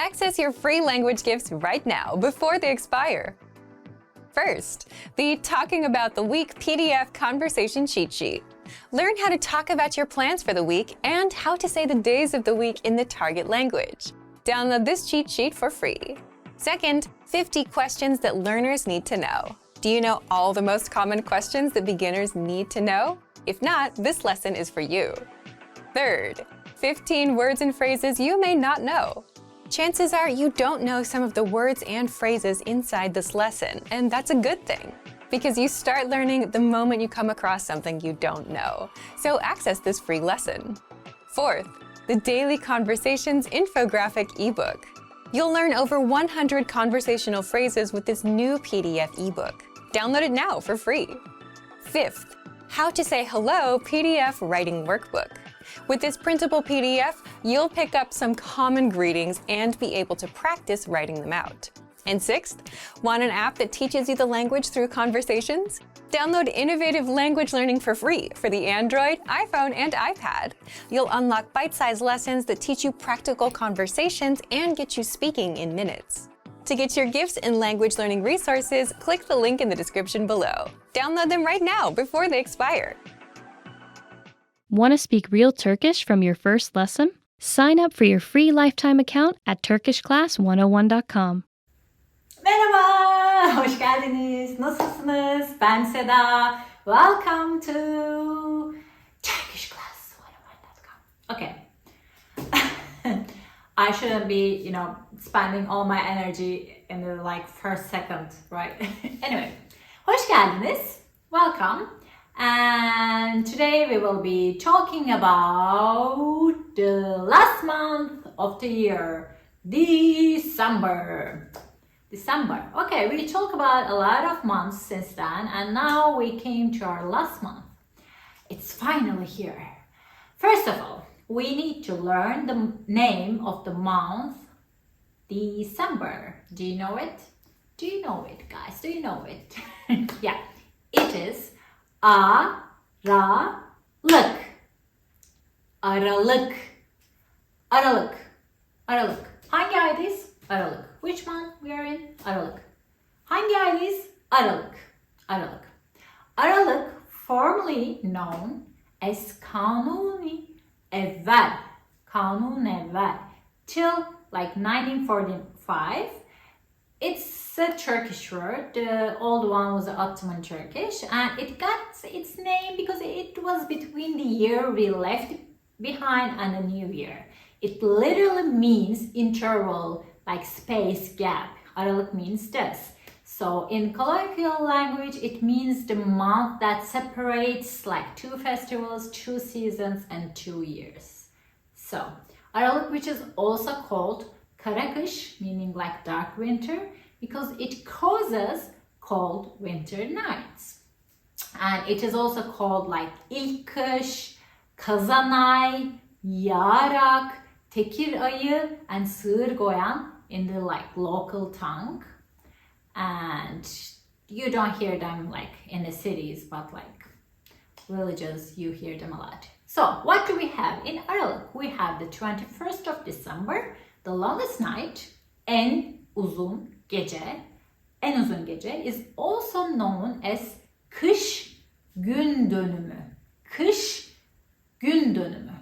Access your free language gifts right now before they expire. First, the Talking About the Week PDF Conversation Cheat Sheet. Learn how to talk about your plans for the week and how to say the days of the week in the target language. Download this cheat sheet for free. Second, 50 questions that learners need to know. Do you know all the most common questions that beginners need to know? If not, this lesson is for you. Third, 15 words and phrases you may not know. Chances are you don't know some of the words and phrases inside this lesson, and that's a good thing, because you start learning the moment you come across something you don't know. So access this free lesson. Fourth, the Daily Conversations Infographic ebook. You'll learn over 100 conversational phrases with this new PDF ebook. Download it now for free. Fifth, How to Say Hello PDF Writing Workbook. With this printable PDF, you'll pick up some common greetings and be able to practice writing them out. And sixth, want an app that teaches you the language through conversations? Download innovative language learning for free for the Android, iPhone, and iPad. You'll unlock bite-sized lessons that teach you practical conversations and get you speaking in minutes. To get your gifts and language learning resources, click the link in the description below. Download them right now before they expire. Want to speak real Turkish from your first lesson? Sign up for your free lifetime account at turkishclass101.com. Merhaba, hoş geldiniz. Nasılsınız? Ben Seda. Welcome to turkishclass101.com. Okay. I shouldn't be, spending all my energy in the first second, right? Anyway, hoş geldiniz. Welcome. And today we will be talking about the last month of the year, December. Okay, we talked about a lot of months since then, and now we came to our last month. It's finally here. First of all, we need to learn the name of the month, December. Do you know it? Do you know it, guys? Do you know it? Yeah, it is Aralık. Aralık. Hangi aydayız? Aralık. Which month we are in? Aralık. Hangi aydayız? Aralık. Aralık, formerly known as Kanuni Evvel. Till 1945. It's a Turkish word. The old one was Ottoman Turkish, and it got its name because it was between the year we left behind and the new year. It literally means interval, like space gap. Aralık means this. So in colloquial language, it means the month that separates two festivals, 2 seasons, and 2 years. So Aralık, which is also called Karakish, meaning dark winter, because it causes cold winter nights. And it is also called İlk Kış, Kazanay, Yarak, Tekir Ayı, and Sığır Goyan in the local tongue. And you don't hear them in the cities, but villages you hear them a lot. So what do we have in Aralık? We have the 21st of December, the longest night, en uzun gece. En uzun gece is also known as Kış Gün Dönümü. Kış Gün Dönümü.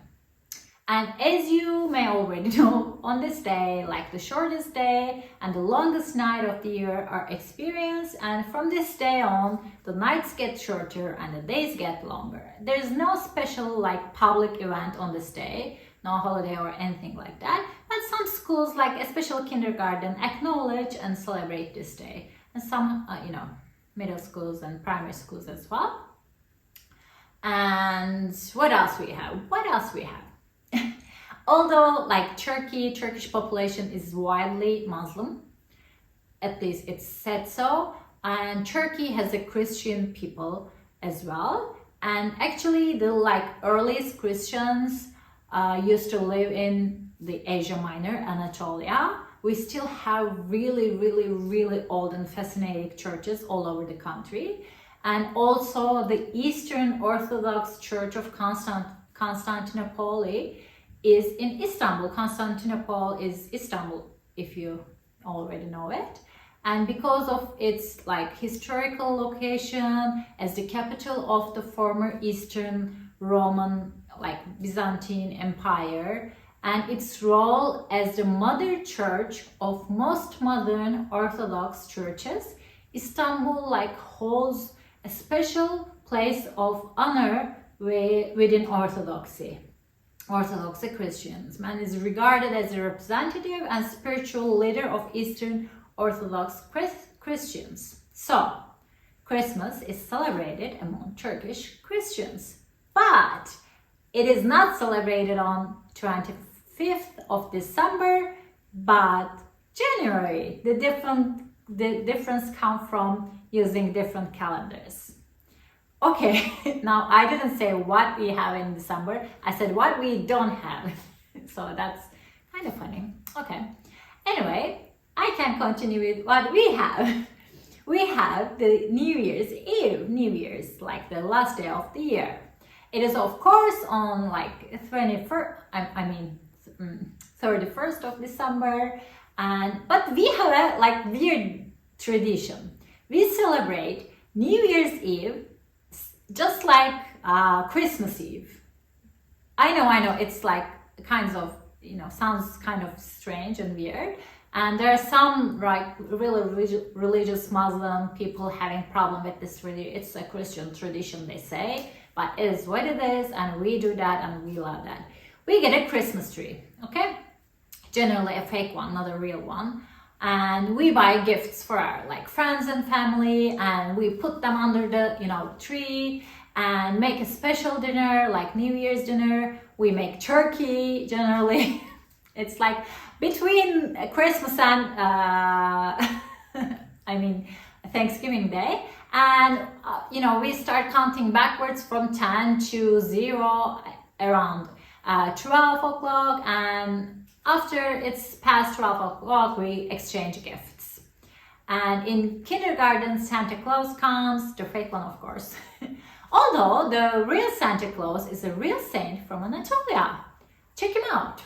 And as you may already know, on this day, the shortest day and the longest night of the year are experienced, and from this day on, the nights get shorter and the days get longer. There's no special public event on this day, no holiday or anything like that, but some schools, especially kindergarten, acknowledge and celebrate this day, and some, middle schools and primary schools as well. And what else we have? Although Turkish population is widely Muslim, at least it's said so, and Turkey has a Christian people as well. And actually the earliest Christians used to live in the Asia Minor, Anatolia. We still have really old and fascinating churches all over the country. And also the Eastern Orthodox Church of Constantinople is in Istanbul. Constantinople is Istanbul if you already know it. And because of its like historical location as the capital of the former Eastern Roman, like Byzantine Empire, and its role as the mother church of most modern Orthodox churches, Istanbul like holds a special place of honor within Orthodoxy Christians, and is regarded as a representative and spiritual leader of Eastern Orthodox Christians. So, Christmas is celebrated among Turkish Christians, but it is not celebrated on 25th of December, but January. The difference comes from using different calendars. Okay, now I didn't say what we have in December. I said what we don't have. So that's kind of funny. Okay. Anyway, I can continue with what we have. We have the New Year's Eve, New Year's, like the last day of the year. It is of course on like 31st of December, but we have a like weird tradition. We celebrate New Year's Eve just like Christmas Eve. I know, it's like kinds of, sounds kind of strange and weird. And there are some like really religious Muslim people having problem with this. Really, it's a Christian tradition, they say, but it is what it is, and we do that and we love that. We get a Christmas tree, okay? Generally a fake one, not a real one. And we buy gifts for our like friends and family, and we put them under the tree and make a special dinner like New Year's dinner. We make turkey generally. It's like between Christmas and Thanksgiving Day, and we start counting backwards from 10 to 0 around 12 o'clock, and after it's past 12 o'clock, we exchange gifts. And in kindergarten, Santa Claus comes, the fake one, of course. Although the real Santa Claus is a real saint from Anatolia. Check him out.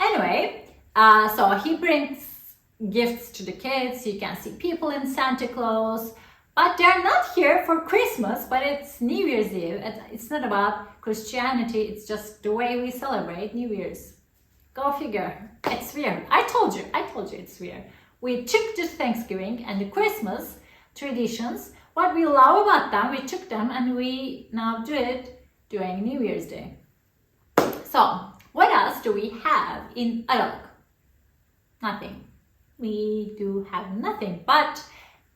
Anyway, so he brings gifts to the kids. You can see people in Santa Claus, but they're not here for Christmas, but it's New Year's Eve. It's not about Christianity, it's just the way we celebrate New Year's. Go figure. It's weird. I told you it's weird. We took the Thanksgiving and the Christmas traditions. What we love about them, we took them and we now do it during New Year's Day. So, what else do we have in Aralık? Nothing. We do have nothing, but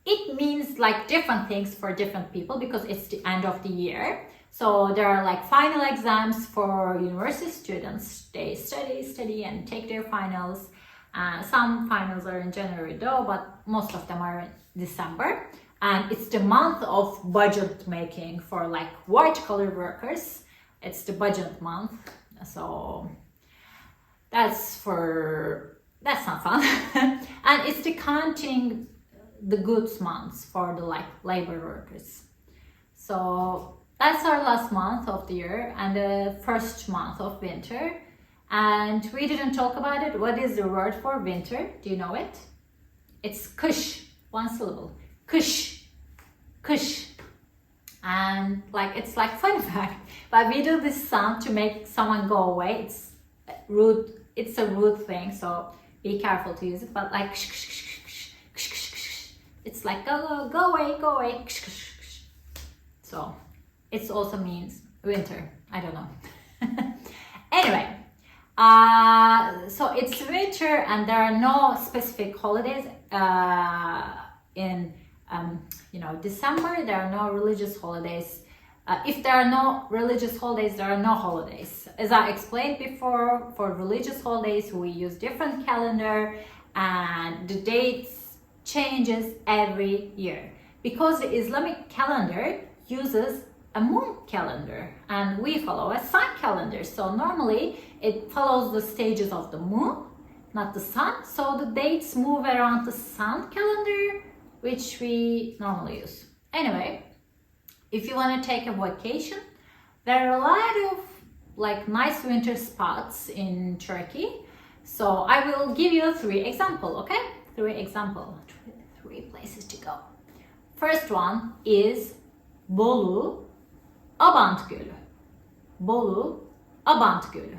it means like different things for different people because it's the end of the year. So there are like final exams for university students. They study and take their finals. Some finals are in January though, but most of them are in December. And it's the month of budget making for like white collar workers. It's the budget month. So that's not fun. And it's the counting the goods months for the like labor workers. So that's our last month of the year and the first month of winter. And we didn't talk about it. What is the word for winter? Do you know it? It's kış, one syllable. Kış. And like it's like fun fact, but we do this sound to make someone go away. It's rude. It's a rude thing, so be careful to use it. But like it's like go away. So it also means winter. I don't know. Anyway, so it's winter and there are no specific holidays in December. There are no religious holidays. If there are no religious holidays, there are no holidays. As I explained before, for religious holidays we use different calendar and the dates changes every year because the Islamic calendar uses a moon calendar and we follow a sun calendar. So normally it follows the stages of the moon, not the sun. So the dates move around the sun calendar, which we normally use. Anyway, if you want to take a vacation, there are a lot of like nice winter spots in Turkey. So I will give you 3 examples, okay? 3 examples, 3 places to go. First one is Bolu Abant Gölü. Bolu Abant Gölü.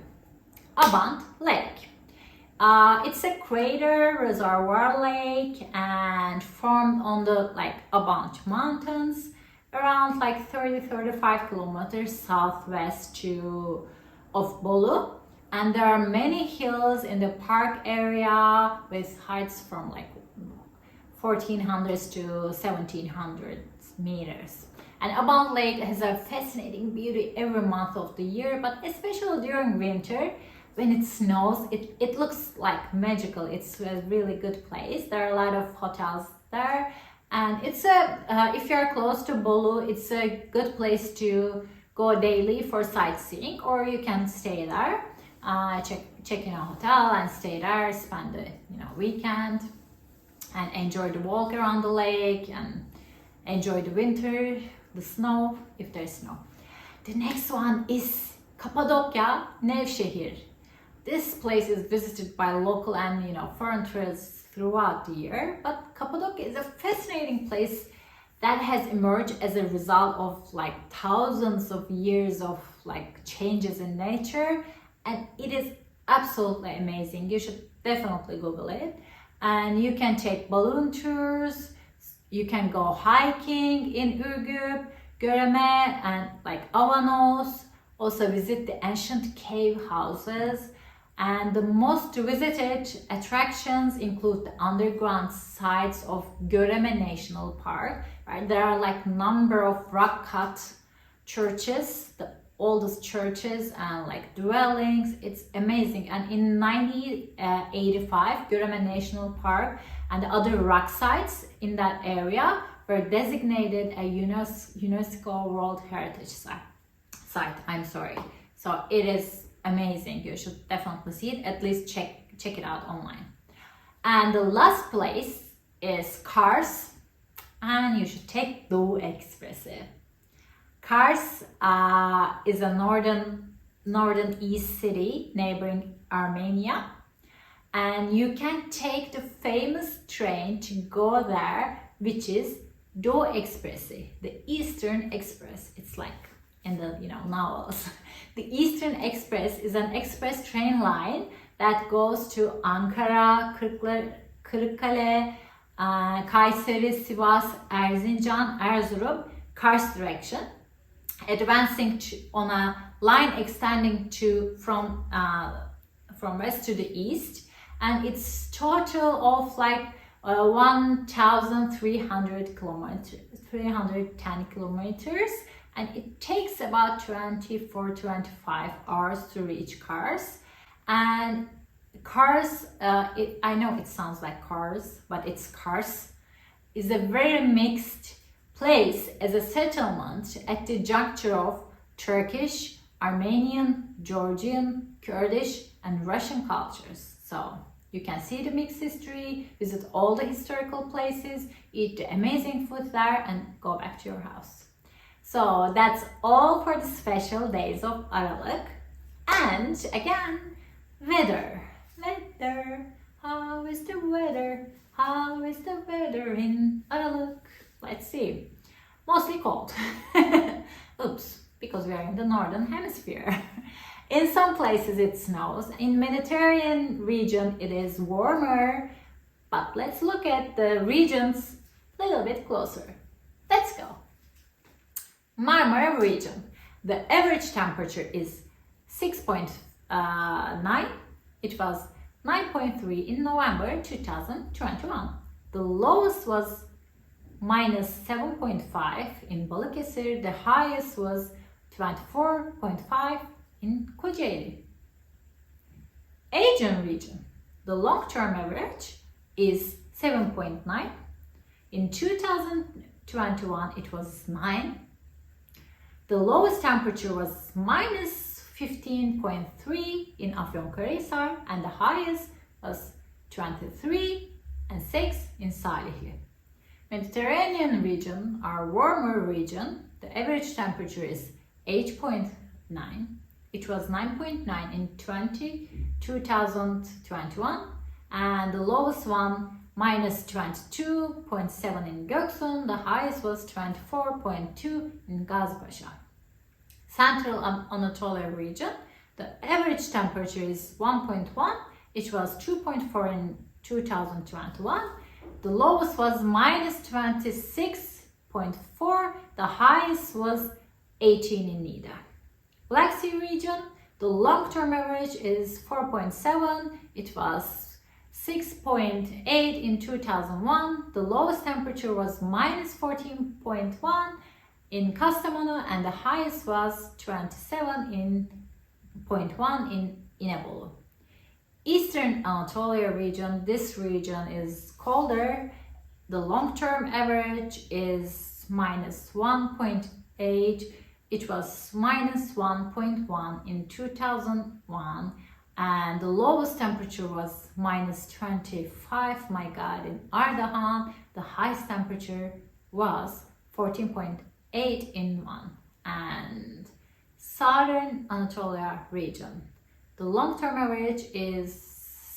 Abant Lake. It's a crater reservoir lake and formed on the Abant Mountains, around 30-35 kilometers southwest of Bolu. And there are many hills in the park area with heights from 1400 to 1700 meters. And Abant Lake has a fascinating beauty every month of the year, but especially during winter, when it snows, it looks like magical. It's a really good place. There are a lot of hotels there, and it's if you're close to Bolu, it's a good place to go daily for sightseeing, or you can stay there, check in a hotel and stay there, spend the weekend, and enjoy the walk around the lake and enjoy the winter, the snow, if there's snow. The next one is Kapadokya, Nevşehir. This place is visited by local and foreign tourists throughout the year, but Cappadocia is a fascinating place that has emerged as a result of thousands of years of changes in nature, and it is absolutely amazing. You should definitely Google it, and you can take balloon tours, you can go hiking in Ürgüp, Göreme, and Avanos. Also visit the ancient cave houses. And the most visited attractions include the underground sites of Göreme National Park. Right? There are number of rock-cut churches, the oldest churches and dwellings. It's amazing. And in 1985, Göreme National Park and other rock sites in that area were designated a UNESCO World Heritage Site. I'm sorry. So it is amazing. You should definitely see it. At least check it out online. And the last place is Kars, and you should take Doğu Express'i. Kars is a northern-east city neighboring Armenia, and you can take the famous train to go there, which is Doğu Express'i, the Eastern Express. It's in the novels. The Eastern Express is an express train line that goes to Ankara, Kırıkkale, Kayseri, Sivas, Erzincan, Erzurum, Kars direction, advancing on a line extending from west to the east, and it's total of 1,300 kilometers, 310 kilometers. And it takes about 24-25 hours to reach Kars. And Kars, I know it sounds like cars, but it's Kars, is a very mixed place as a settlement at the juncture of Turkish, Armenian, Georgian, Kurdish, and Russian cultures. So you can see the mixed history, visit all the historical places, eat the amazing food there, and go back to your house. So that's all for the special days of Aralık. And again, weather. How is the weather? How is the weather in Aralık? Let's see. Mostly cold. Oops, because we are in the northern hemisphere. In some places it snows. In Mediterranean region it is warmer. But let's look at the regions a little bit closer. Let's go. Marmara region. The average temperature is 6.9. It was 9.3 in November 2021. The lowest was -7.5 in Balıkesir. The highest was 24.5 in Kocaeli. Asian region. The long-term average is 7.9. In 2021 it was 9. The lowest temperature was -15.3 in Afyonkarahisar, and the highest was 23.6 in Salihli. Mediterranean region, our warmer region, the average temperature is 8.9. It was 9.9 in 2021 2021, and the lowest one minus 22.7 in Göksun, the highest was 24.2 in Gazipaşa. Central Anatolia region, the average temperature is 1.1, it was 2.4 in 2021, the lowest was minus 26.4, the highest was 18 in Nida. Black Sea region, the long-term average is 4.7, it was 6.8 in 2001, the lowest temperature was minus 14.1 in Kastamonu, and the highest was 27.1 in İnebolu. Eastern Anatolia region, this region is colder. The long-term average is minus 1.8. It was minus 1.1 in 2001, and the lowest temperature was minus 25. My God, in Ardahan, the highest temperature was 14.8 in 1. And Southern Anatolia region, the long-term average is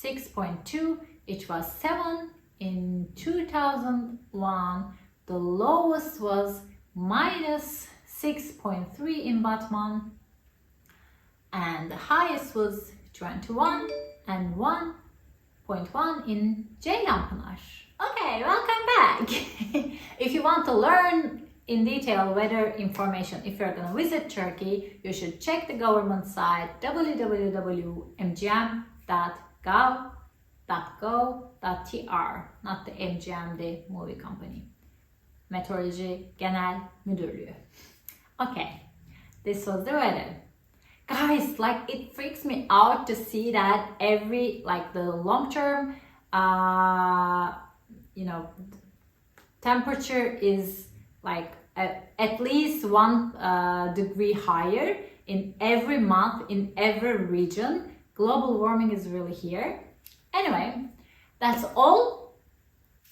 6.2. It was 7 in 2001. The lowest was minus 6.3 in Batman, and the highest was 21 and 1.1 in Ceylanpınar. Okay, welcome back. If you want to learn in detail weather information, if you're going to visit Turkey, you should check the government site www.mgm.gov.tr, not the MGM, the movie company. Meteoroloji Genel Müdürlüğü. Okay, this was the weather. Guys, like, it freaks me out to see that every, like, the long-term, temperature is like at least 1 degree higher in every month, in every region. Global warming is really here. Anyway, that's all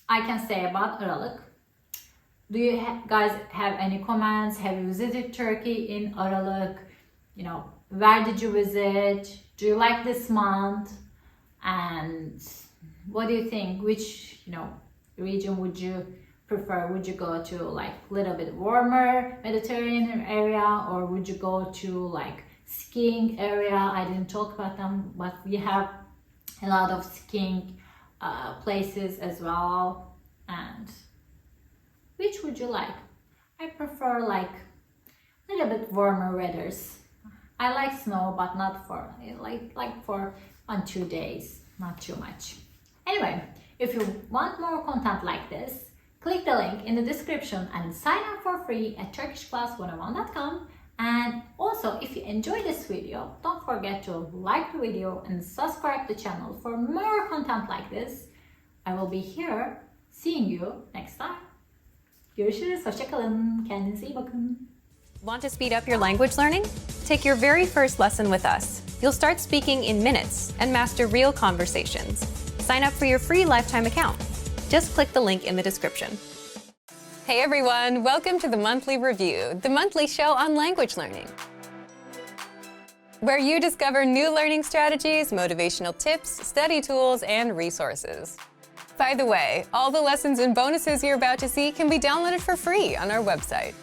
I can say about Aralık. Do you guys have any comments? Have you visited Turkey in Aralık? Where did you visit? Do you like this month? And what do you think? Which, region would you prefer? Would you go to like a little bit warmer Mediterranean area, or would you go to like skiing area? I didn't talk about them, but we have a lot of skiing places as well. And which would you like? I prefer like a little bit warmer weathers. I like snow, but not for like for 1-2 days, not too much. Anyway, if you want more content like this, click the link in the description and sign up for free at turkishclass101.com. And also, if you enjoyed this video, don't forget to like the video and subscribe to the channel for more content like this. I will be here seeing you next time. Görüşürüz, hoşça kalın, kendinize iyi bakın. Want to speed up your language learning? Take your very first lesson with us. You'll start speaking in minutes and master real conversations. Sign up for your free lifetime account. Just click the link in the description. Hey everyone, welcome to the Monthly Review, the monthly show on language learning, where you discover new learning strategies, motivational tips, study tools, and resources. By the way, all the lessons and bonuses you're about to see can be downloaded for free on our website.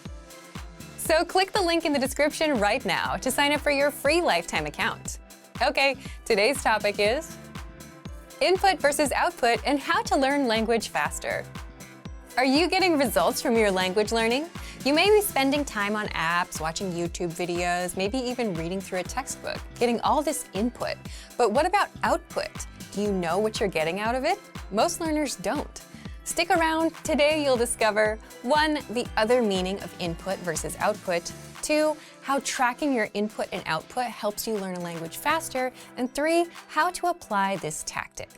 So click the link in the description right now to sign up for your free lifetime account. Okay, today's topic is input versus output and how to learn language faster. Are you getting results from your language learning? You may be spending time on apps, watching YouTube videos, maybe even reading through a textbook, getting all this input. But what about output? Do you know what you're getting out of it? Most learners don't. Stick around. Today you'll discover 1. The other meaning of input versus output, 2. How tracking your input and output helps you learn a language faster, and 3. How to apply this tactic.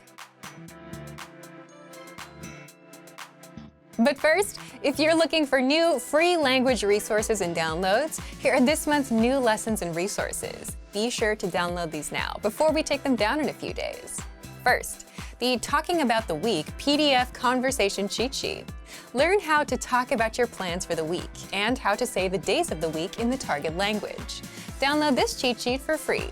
But first, if you're looking for new free language resources and downloads, here are this month's new lessons and resources. Be sure to download these now before we take them down in a few days. First, the Talking About the Week PDF conversation cheat sheet. Learn how to talk about your plans for the week and how to say the days of the week in the target language. Download this cheat sheet for free.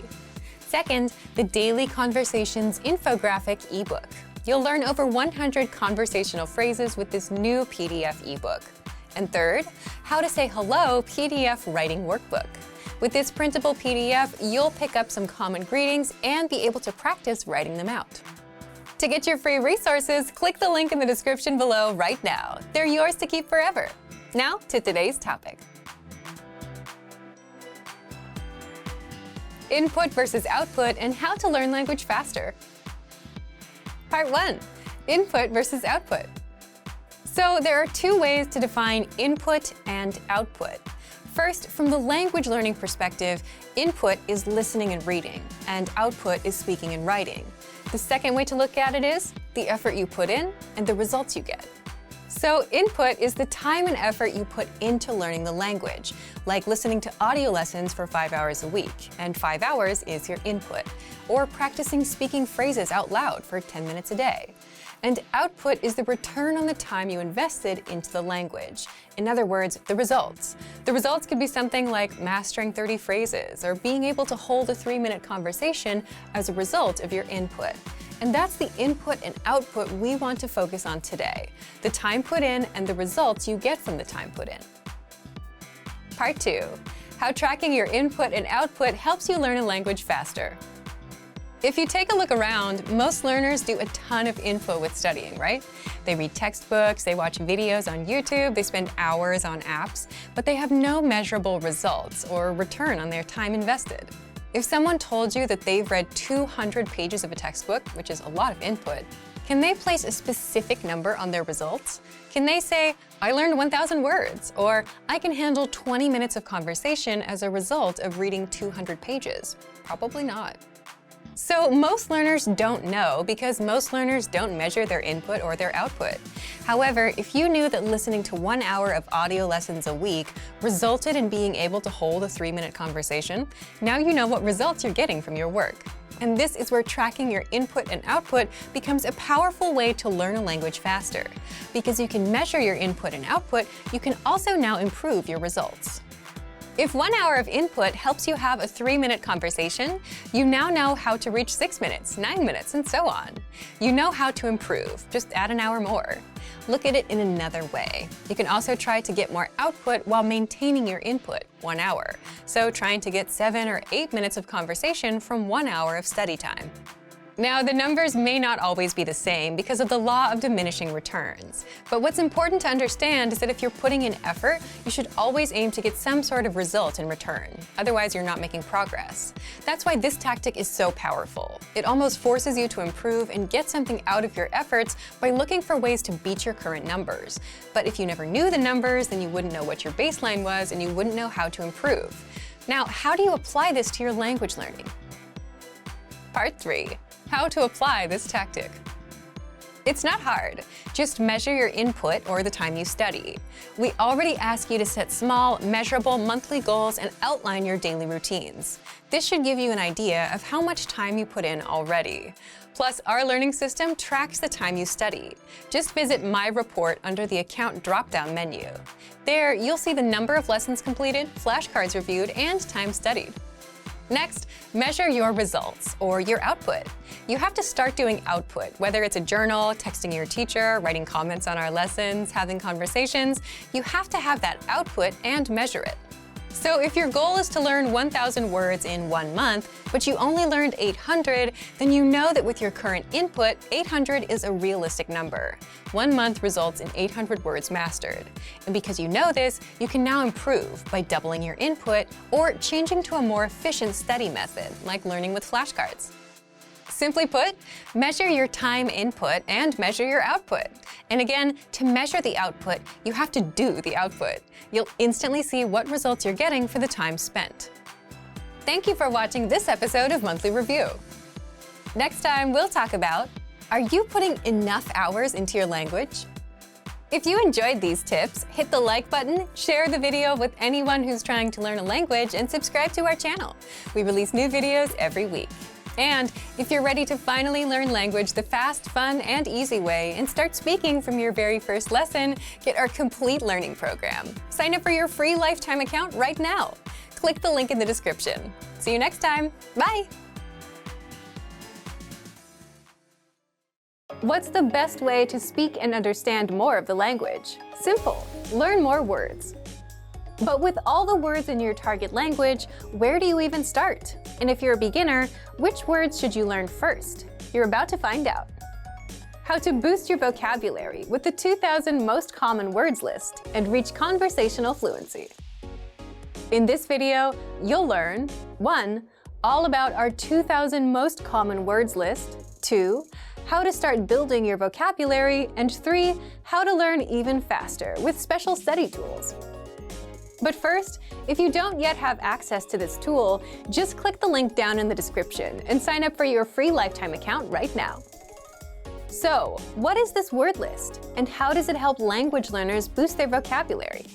Second, the Daily Conversations infographic ebook. You'll learn over 100 conversational phrases with this new PDF ebook. And third, How to Say Hello PDF Writing Workbook. With this printable PDF, you'll pick up some common greetings and be able to practice writing them out. To get your free resources, click the link in the description below right now. They're yours to keep forever. Now to today's topic. Input versus output and how to learn language faster. Part 1. Input versus output. So there are two ways to define input and output. First, from the language learning perspective, input is listening and reading, and output is speaking and writing. The second way to look at it is the effort you put in and the results you get. So input is the time and effort you put into learning the language, like listening to audio lessons for 5 hours a week, and 5 hours is your input, or practicing speaking phrases out loud for 10 minutes a day. And output is the return on the time you invested into the language. In other words, the results. The results could be something like mastering 30 phrases or being able to hold a 3-minute conversation as a result of your input. And that's the input and output we want to focus on today, the time put in and the results you get from the time put in. Part 2. How tracking your input and output helps you learn a language faster. If you take a look around, most learners do a ton of info with studying, right? They read textbooks, they watch videos on YouTube, they spend hours on apps, but they have no measurable results or return on their time invested. If someone told you that they've read 200 pages of a textbook, which is a lot of input, can they place a specific number on their results? Can they say, I learned 1,000 words, or I can handle 20 minutes of conversation as a result of reading 200 pages? Probably not. So most learners don't know because most learners don't measure their input or their output. However, if you knew that listening to 1 hour of audio lessons a week resulted in being able to hold a 3-minute conversation, now you know what results you're getting from your work. And this is where tracking your input and output becomes a powerful way to learn a language faster. Because you can measure your input and output, you can also now improve your results. If 1 hour of input helps you have a 3-minute conversation, you now know how to reach 6 minutes, 9 minutes, and so on. You know how to improve, just add an hour more. Look at it in another way. You can also try to get more output while maintaining your input, 1 hour. So trying to get 7 or 8 minutes of conversation from 1 hour of study time. Now, the numbers may not always be the same because of the law of diminishing returns. But what's important to understand is that if you're putting in effort, you should always aim to get some sort of result in return. Otherwise, you're not making progress. That's why this tactic is so powerful. It almost forces you to improve and get something out of your efforts by looking for ways to beat your current numbers. But if you never knew the numbers, then you wouldn't know what your baseline was and you wouldn't know how to improve. Now, how do you apply this to your language learning? Part 3. How to apply this tactic. It's not hard. Just measure your input or the time you study. We already ask you to set small, measurable monthly goals and outline your daily routines. This should give you an idea of how much time you put in already. Plus, our learning system tracks the time you study. Just visit My Report under the Account drop-down menu. There, you'll see the number of lessons completed, flashcards reviewed, and time studied. Next, measure your results, or your output. You have to start doing output, whether it's a journal, texting your teacher, writing comments on our lessons, having conversations. You have to have that output and measure it. So if your goal is to learn 1,000 words in 1 month, but you only learned 800, then you know that with your current input, 800 is a realistic number. 1 month results in 800 words mastered. And because you know this, you can now improve by doubling your input or changing to a more efficient study method, like learning with flashcards. Simply put, measure your time input and measure your output. And again, to measure the output, you have to do the output. You'll instantly see what results you're getting for the time spent. Thank you for watching this episode of Monthly Review. Next time, we'll talk about, are you putting enough hours into your language? If you enjoyed these tips, hit the like button, share the video with anyone who's trying to learn a language, and subscribe to our channel. We release new videos every week. And if you're ready to finally learn language the fast, fun, and easy way and start speaking from your very first lesson, get our complete learning program. Sign up for your free lifetime account right now. Click the link in the description. See you next time. Bye! What's the best way to speak and understand more of the language? Simple. Learn more words. But with all the words in your target language, where do you even start? And if you're a beginner, which words should you learn first? You're about to find out. How to boost your vocabulary with the 2,000 most common words list and reach conversational fluency. In this video, you'll learn 1. All about our 2,000 most common words list, 2. How to start building your vocabulary, and 3. How to learn even faster with special study tools. But first, if you don't yet have access to this tool, just click the link down in the description and sign up for your free lifetime account right now. So, what is this word list, and how does it help language learners boost their vocabulary?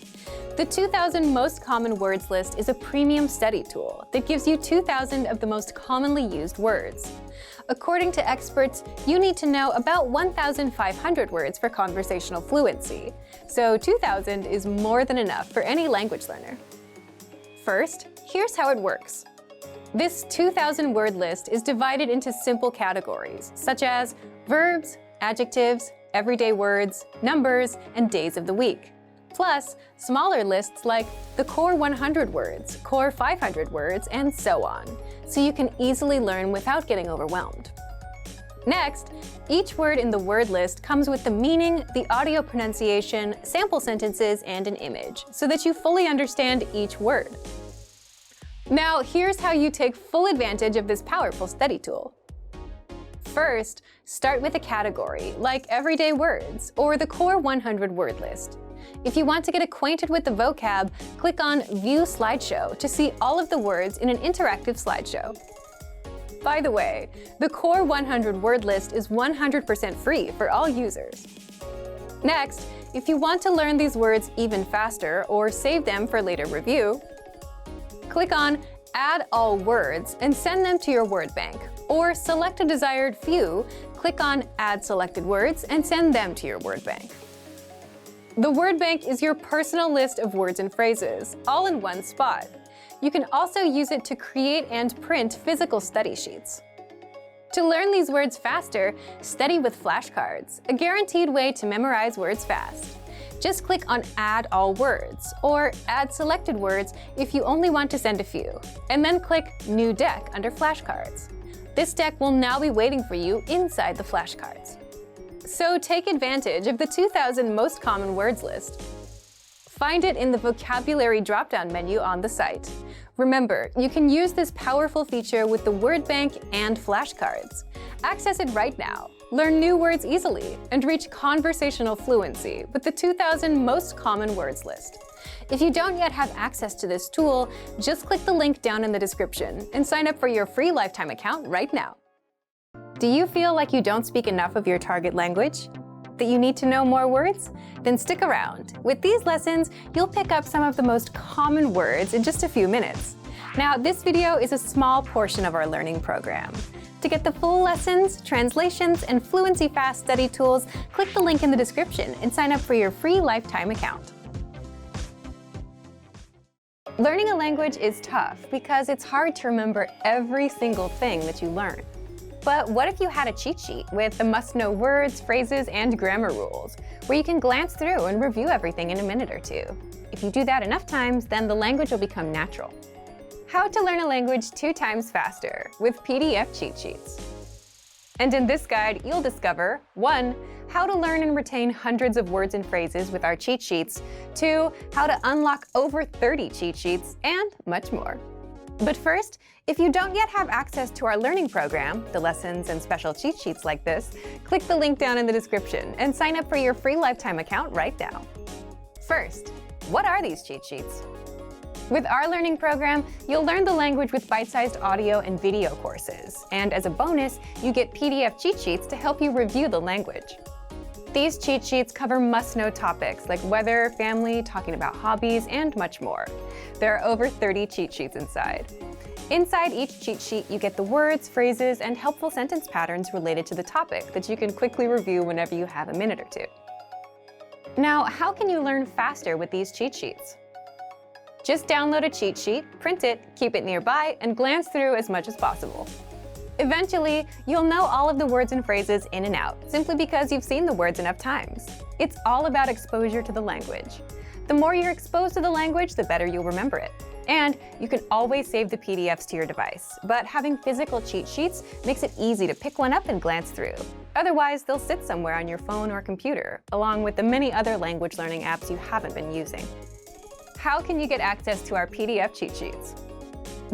The 2,000 Most Common Words list is a premium study tool that gives you 2,000 of the most commonly used words. According to experts, you need to know about 1,500 words for conversational fluency, so 2,000 is more than enough for any language learner. First, here's how it works. This 2,000 word list is divided into simple categories, such as verbs, adjectives, everyday words, numbers, and days of the week. Plus, smaller lists like the core 100 words, core 500 words, and so on, so you can easily learn without getting overwhelmed. Next, each word in the word list comes with the meaning, the audio pronunciation, sample sentences, and an image, so that you fully understand each word. Now, here's how you take full advantage of this powerful study tool. First, start with a category, like everyday words, or the core 100 word list. If you want to get acquainted with the vocab, click on View Slideshow to see all of the words in an interactive slideshow. By the way, the core 100 word list is 100% free for all users. Next, if you want to learn these words even faster or save them for later review, click on Add All Words and send them to your word bank, or select a desired few, click on Add Selected Words and send them to your word bank. The word bank is your personal list of words and phrases, all in one spot. You can also use it to create and print physical study sheets. To learn these words faster, study with flashcards, a guaranteed way to memorize words fast. Just click on Add All Words, or Add Selected Words if you only want to send a few, and then click New Deck under Flashcards. This deck will now be waiting for you inside the flashcards. So take advantage of the 2,000 Most Common Words list. Find it in the Vocabulary drop-down menu on the site. Remember, you can use this powerful feature with the word bank and flashcards. Access it right now. Learn new words easily and reach conversational fluency with the 2,000 Most Common Words list. If you don't yet have access to this tool, just click the link down in the description and sign up for your free lifetime account right now. Do you feel like you don't speak enough of your target language? That you need to know more words? Then stick around. With these lessons, you'll pick up some of the most common words in just a few minutes. Now, this video is a small portion of our learning program. To get the full lessons, translations, and Fluency Fast study tools, click the link in the description and sign up for your free lifetime account. Learning a language is tough because it's hard to remember every single thing that you learn. But what if you had a cheat sheet with the must-know words, phrases, and grammar rules, where you can glance through and review everything in a minute or two? If you do that enough times, then the language will become natural. How to learn a language 2 times faster with PDF cheat sheets. And in this guide, you'll discover 1. How to learn and retain hundreds of words and phrases with our cheat sheets, 2. How to unlock over 30 cheat sheets, and much more. But first, if you don't yet have access to our learning program, the lessons and special cheat sheets like this, click the link down in the description and sign up for your free lifetime account right now. First, what are these cheat sheets? With our learning program, you'll learn the language with bite-sized audio and video courses, and as a bonus, you get PDF cheat sheets to help you review the language. These cheat sheets cover must-know topics like weather, family, talking about hobbies, and much more. There are over 30 cheat sheets inside. Inside each cheat sheet, you get the words, phrases, and helpful sentence patterns related to the topic that you can quickly review whenever you have a minute or two. Now, how can you learn faster with these cheat sheets? Just download a cheat sheet, print it, keep it nearby, and glance through as much as possible. Eventually, you'll know all of the words and phrases in and out, simply because you've seen the words enough times. It's all about exposure to the language. The more you're exposed to the language, the better you'll remember it. And you can always save the PDFs to your device, but having physical cheat sheets makes it easy to pick one up and glance through. Otherwise, they'll sit somewhere on your phone or computer, along with the many other language learning apps you haven't been using. How can you get access to our PDF cheat sheets?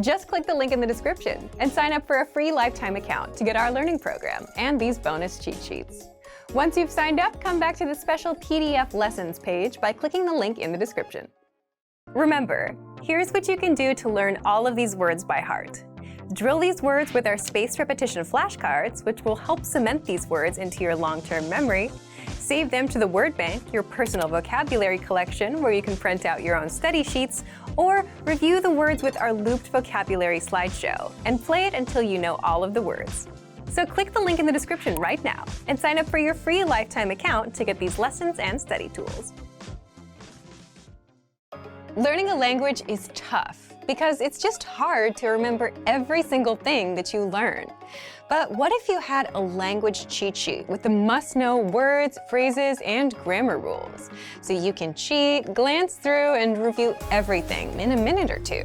Just click the link in the description and sign up for a free lifetime account to get our learning program and these bonus cheat sheets. Once you've signed up, come back to the special PDF lessons page by clicking the link in the description. Remember, here's what you can do to learn all of these words by heart. Drill these words with our spaced repetition flashcards, which will help cement these words into your long-term memory. Save them to the word bank, your personal vocabulary collection, where you can print out your own study sheets, or review the words with our looped vocabulary slideshow and play it until you know all of the words. So click the link in the description right now and sign up for your free lifetime account to get these lessons and study tools. Learning a language is tough because it's just hard to remember every single thing that you learn. But what if you had a language cheat sheet with the must-know words, phrases, and grammar rules? So you can cheat, glance through, and review everything in a minute or two.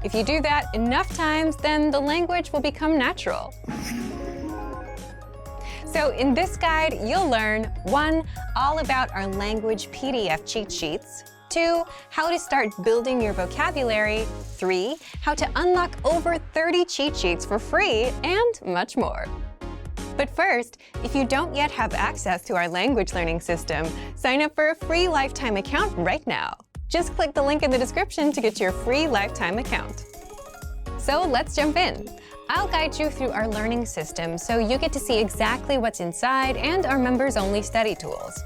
If you do that enough times, then the language will become natural. So in this guide, you'll learn 1. All about our language PDF cheat sheets. 2. How to start building your vocabulary. 3. How to unlock over 30 cheat sheets for free, and much more. But first, if you don't yet have access to our language learning system, sign up for a free lifetime account right now. Just click the link in the description to get your free lifetime account. So let's jump in. I'll guide you through our learning system so you get to see exactly what's inside and our members-only study tools.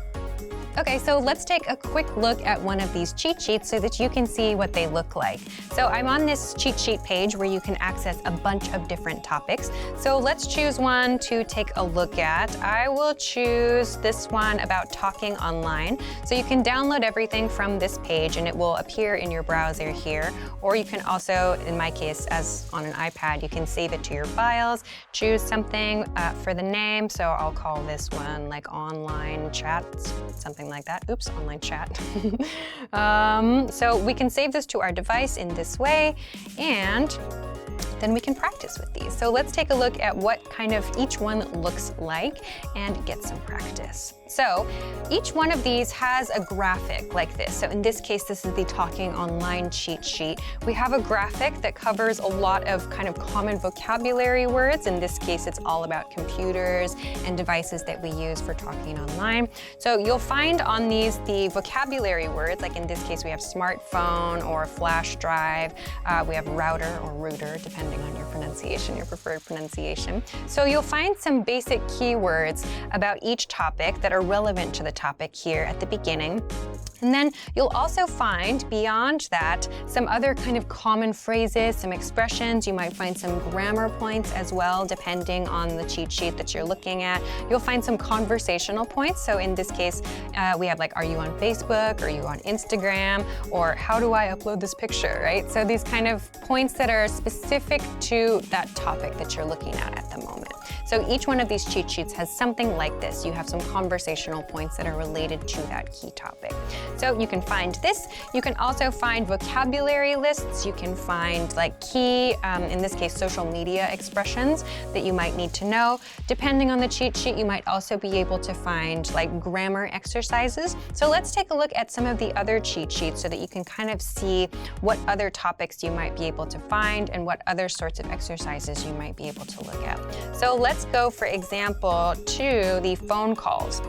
Okay, so let's take a quick look at one of these cheat sheets so that you can see what they look like. So I'm on this cheat sheet page where you can access a bunch of different topics. So let's choose one to take a look at. I will choose this one about talking online. So you can download everything from this page and it will appear in your browser here. Or you can also, in my case, as on an iPad, you can save it to your files, choose something for the name. So I'll call this one like online chats, something like that. Oops, online chat. So we can save this to our device in this way, and then we can practice with these. So let's take a look at what kind of each one looks like and get some practice. So each one of these has a graphic like this. So in this case, this is the Talking Online cheat sheet. We have a graphic that covers a lot of kind of common vocabulary words. In this case, it's all about computers and devices that we use for talking online. So you'll find on these the vocabulary words, like in this case, we have smartphone or flash drive. We have router or router, depending on your pronunciation, your preferred pronunciation. So you'll find some basic keywords about each topic that are relevant to the topic here at the beginning. And then you'll also find, beyond that, some other kind of common phrases, some expressions. You might find some grammar points as well, depending on the cheat sheet that you're looking at. You'll find some conversational points. So in this case, we have like, are you on Facebook? Are you on Instagram? Or how do I upload this picture, right? So these kind of points that are specific to that topic that you're looking at the moment. So each one of these cheat sheets has something like this. You have some conversational points that are related to that key topic. So you can find this. You can also find vocabulary lists. You can find like key, in this case, social media expressions that you might need to know. Depending on the cheat sheet, you might also be able to find like grammar exercises. So let's take a look at some of the other cheat sheets so that you can kind of see what other topics you might be able to find and what other sorts of exercises you might be able to look at. So let's go, for example, to the phone calls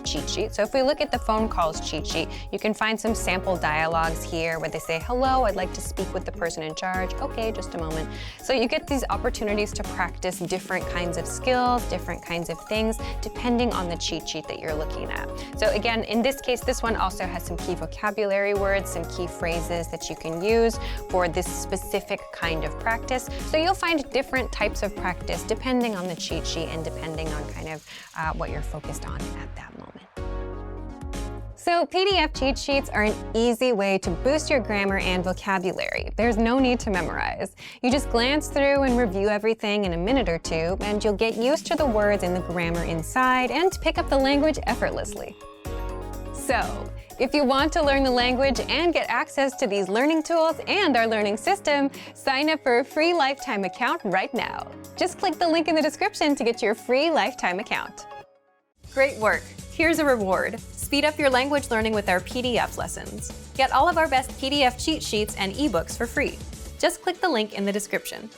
cheat sheet. So if we look at the phone calls cheat sheet, you can find some sample dialogues here where they say, hello, I'd like to speak with the person in charge. Okay, just a moment. So you get these opportunities to practice different kinds of skills, different kinds of things, depending on the cheat sheet that you're looking at. So again, in this case, this one also has some key vocabulary words, some key phrases that you can use for this specific kind of practice. So you'll find different types of practice depending on the cheat sheet and depending on kind of what you're focused on at that moment. So PDF cheat sheets are an easy way to boost your grammar and vocabulary. There's no need to memorize. You just glance through and review everything in a minute or two, and you'll get used to the words and the grammar inside and pick up the language effortlessly. So, if you want to learn the language and get access to these learning tools and our learning system, sign up for a free lifetime account right now. Just click the link in the description to get your free lifetime account. Great work! Here's a reward. Speed up your language learning with our PDF lessons. Get all of our best PDF cheat sheets and ebooks for free. Just click the link in the description.